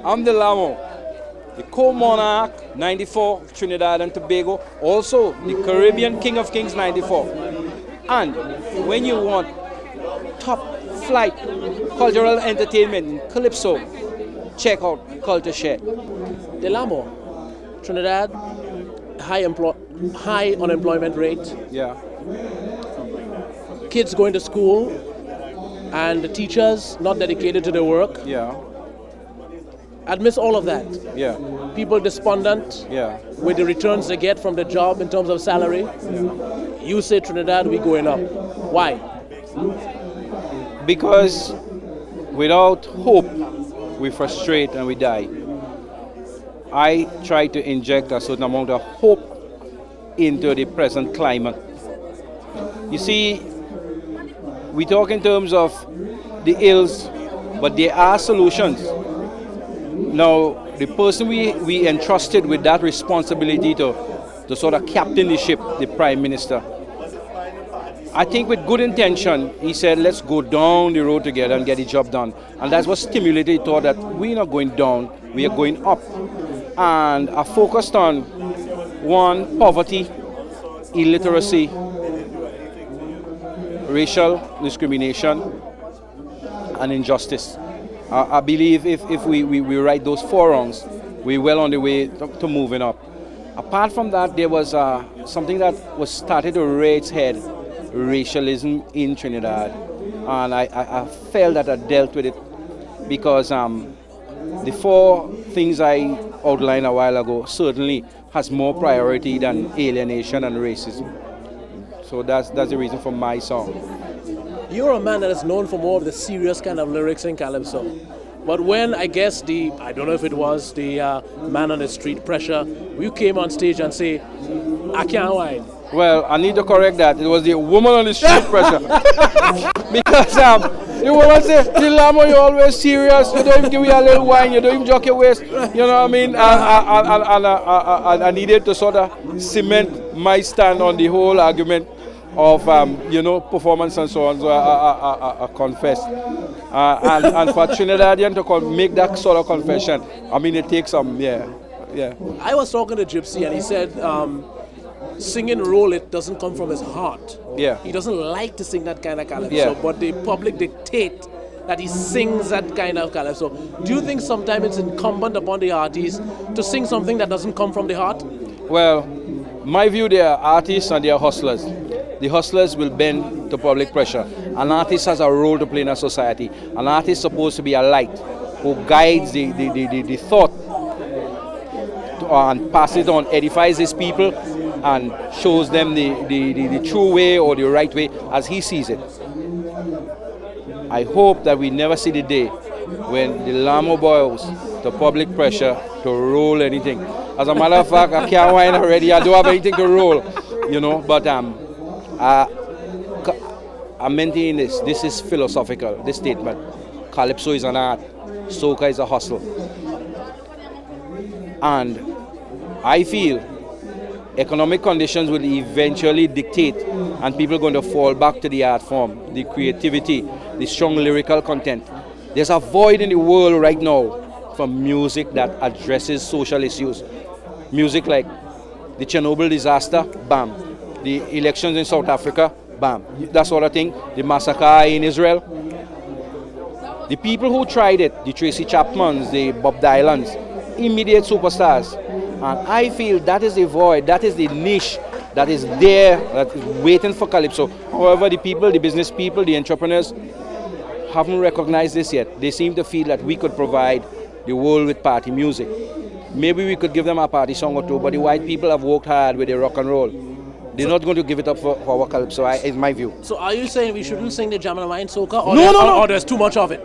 I'm DELAMO, the co-monarch 94 of Trinidad and Tobago, also the Caribbean King of Kings 94. And when you want top flight cultural entertainment in Calypso, check out CultureShare. DELAMO, Trinidad, high unemployment rate, Yeah. kids going to school, and the teachers not dedicated to their work. Yeah. Amidst all of that, Yeah. people despondent Yeah. with the returns they get from the job in terms of salary. You say Trinidad, we going up. Why? Because without hope, we frustrate and we die. I try to inject a certain amount of hope into the present climate. You see, we talk in terms of the ills, but there are solutions. Now, the person we entrusted with that responsibility to sort of captain the ship, the Prime Minister, I think with good intention, he said, let's go down the road together and get the job done. And that's what stimulated the thought that we're not going down, we are going up. And I focused on, one, poverty, illiteracy, racial discrimination, and injustice. I believe if we right those four wrongs, we're well on the way to moving up. Apart from that, there was something that was started to rear its head, racialism in Trinidad. And I felt that I dealt with it because the four things I outlined a while ago certainly has more priority than alienation and racism. So that's the reason for my song. You're a man that is known for more of the serious kind of lyrics in Calypso. But when I guess I don't know if it was the man on the street pressure, you came on stage and say, I can't whine. Well, I need to correct that. It was the woman on the street pressure. Because the woman said, DELAMO, you're always serious. You don't even give me a little wine. You don't even joke your waist. You know what I mean? I needed to sort of cement my stand on the whole argument of, performance and so on. So I confessed. And for Trinidadian to make that sort of confession, I mean, it takes some, yeah. I was talking to Gypsy and he said, singing Roll It doesn't come from his heart. Yeah. He doesn't like to sing that kind of calypso, Yeah. but the public dictate that he sings that kind of calypso. Do you think sometimes it's incumbent upon the artist to sing something that doesn't come from the heart? Well, my view, they are artists and they are hustlers. The hustlers will bend to public pressure. An artist has a role to play in a society. An artist is supposed to be a light who guides the thought and passes it on, edifies his people, and shows them the true way or the right way as he sees it. I hope that we never see the day when DELAMO boils to public pressure to roll anything. As a matter of fact, I can't whine already. I don't have anything to roll, But I'm maintaining this. This is philosophical, this statement. Calypso is an art. Soca is a hustle. And I feel economic conditions will eventually dictate and people are going to fall back to the art form, the creativity, the strong lyrical content. There's a void in the world right now for music that addresses social issues. Music like the Chernobyl disaster, bam. The elections in South Africa, bam. That sort of thing. The massacre in Israel. The people who tried it, the Tracy Chapmans, the Bob Dylans, immediate superstars. And I feel that is the void, that is the niche that is there, that is waiting for Calypso. However, the people, the business people, the entrepreneurs haven't recognized this yet. They seem to feel that we could provide the world with party music. Maybe we could give them a party song or two, but the white people have worked hard with their rock and roll. They're not going to give it up for our Calypso, is my view. So are you saying we shouldn't sing the Jam and Wine Soca? No. Or there's too much of it?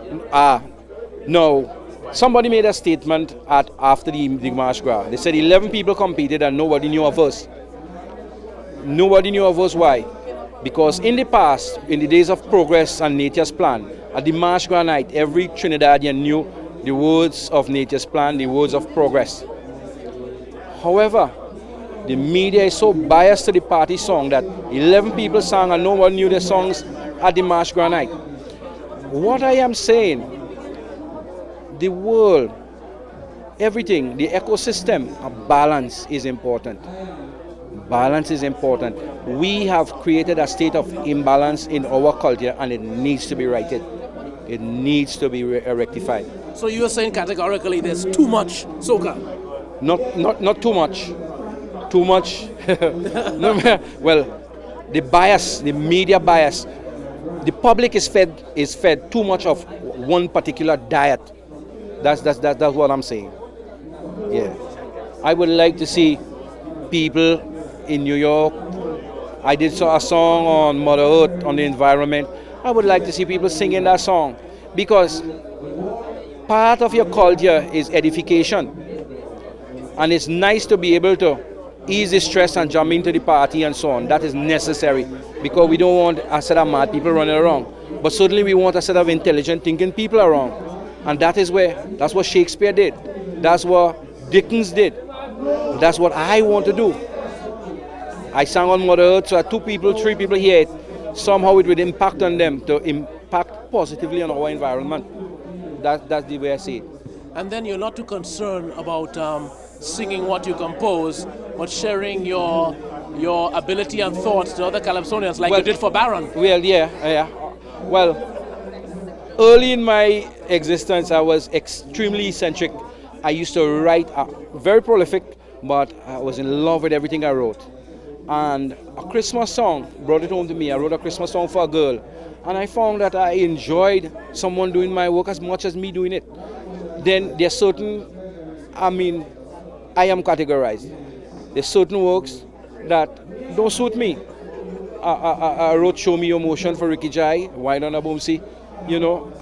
No. Somebody made a statement after the March Gras. They said 11 people competed and nobody knew of us. Nobody knew of us. Why? Because in the past, in the days of Progress and Nature's Plan, at the March Gras night, every Trinidadian knew the words of Nature's Plan, the words of Progress. However, the media is so biased to the party song that 11 people sang and no one knew their songs at the March Gras night. What I am saying, the world, everything, the ecosystem, balance is important. Balance is important. We have created a state of imbalance in our culture, and it needs to be righted. It needs to be rectified. So you are saying categorically there's too much soca? Not too much. Too much. No, well, the bias, the media bias, the public is fed too much of one particular diet. That's what I'm saying. Yeah, I would like to see people in New York. I did a song on Mother Earth, on the environment. I would like to see people singing that song, because part of your culture is edification, and it's nice to be able to ease the stress and jump into the party and so on. That is necessary, because we don't want a set of mad people running around, but certainly we want a set of intelligent thinking people around, and that's what Shakespeare did, that's what Dickens did, that's what I want to do. I sang on Mother Earth, so 2 people, 3 people hear it. Somehow it would impact on them, to impact positively on our environment. That's the way I see it. And then you're not too concerned about singing what you compose, but sharing your ability and thoughts to other Calypsonians, like you did for Baron. Well, yeah. Well, early in my existence, I was extremely eccentric. I used to write, very prolific, but I was in love with everything I wrote. And a Christmas song brought it home to me. I wrote a Christmas song for a girl, and I found that I enjoyed someone doing my work as much as me doing it. Then there's certain, I am categorized. There's certain works that don't suit me. I wrote Show Me Your Motion for Ricky Jai, Wine on a Boomsy.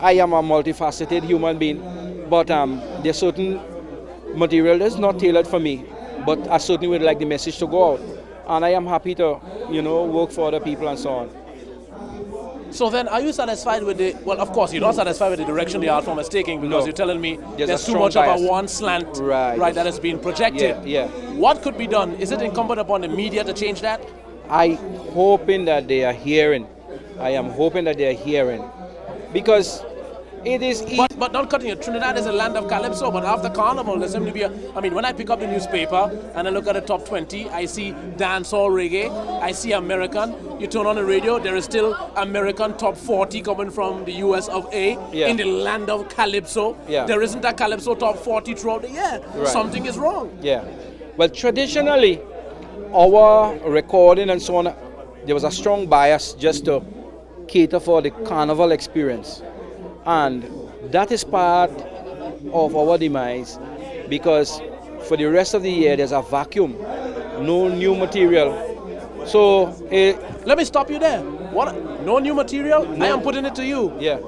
I am a multifaceted human being, but there's certain material that's not tailored for me, but I certainly would like the message to go out. And I am happy to, work for other people and so on. So then, are you satisfied with well, of course, you're not satisfied with the direction the art form is taking, because you're telling me there's too much bias. of a one slant, right, that is being projected. Yeah. What could be done? Is it incumbent upon the media to change that? I am hoping that they are hearing, because it is easy. But not cutting it. Trinidad is a land of calypso, but after Carnival, there seems to be when I pick up the newspaper and I look at the top 20, I see dancehall reggae, I see American. You turn on the radio, there is still American top 40 coming from the US of A in the land of calypso. Yeah. There isn't a calypso top 40 throughout the year. Right. Something is wrong. Yeah. Well, traditionally, our recording and so on, there was a strong bias just to cater for the carnival experience. And that is part of our demise, because for the rest of the year there's a vacuum, no new material. So let me stop you there. What? No new material? No. I am putting it to you. Yeah.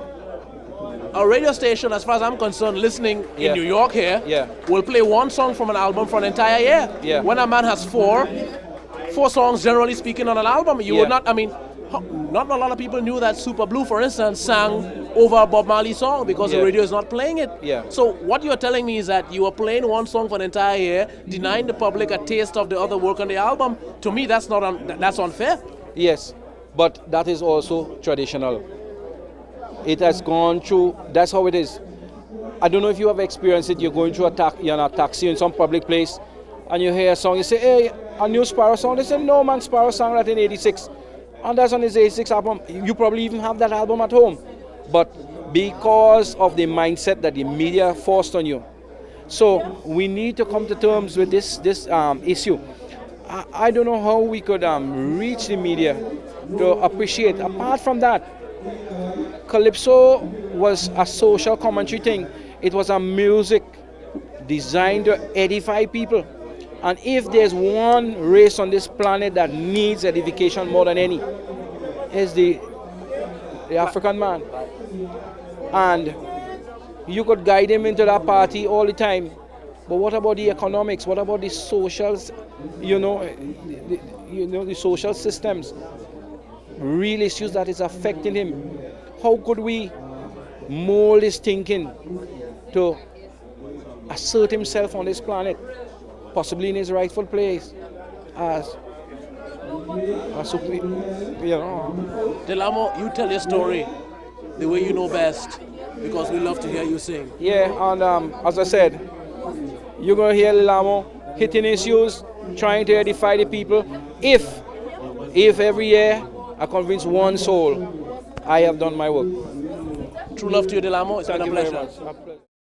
A radio station, as far as I'm concerned, listening in New York here, will play one song from an album for an entire year. Yeah. When a man has four songs, generally speaking, on an album, you would not. Not a lot of people knew that Super Blue, for instance, sang over a Bob Marley song because the radio is not playing it. Yeah. So what you're telling me is that you are playing one song for an entire year, denying the public a taste of the other work on the album. To me, that's unfair. Yes, but that is also traditional. It has gone through. That's how it is. I don't know if you have experienced it. You're going through you're in a taxi in some public place, and you hear a song. You say, "Hey, a new Sparrow song." They say, "No, man, Sparrow sang that in '86." And that's on his 86 album. You probably even have that album at home. But because of the mindset that the media forced on you. So we need to come to terms with this issue. I don't know how we could reach the media to appreciate. Apart from that, Calypso was a social commentary thing. It was a music designed to edify people. And if there's one race on this planet that needs edification more than any, is the African man. And you could guide him into that party all the time. But what about the economics? What about the socials? The social systems, real issues that is affecting him. How could we mold his thinking to assert himself on this planet? Possibly in his rightful place DELAMO, you tell your story the way you know best, because we love to hear you sing. Yeah, and as I said, You're going to hear DELAMO hitting issues, trying to edify the people. If every year I convince one soul, I have done my work. True love to you, DELAMO. It's been a Thank you very pleasure. much.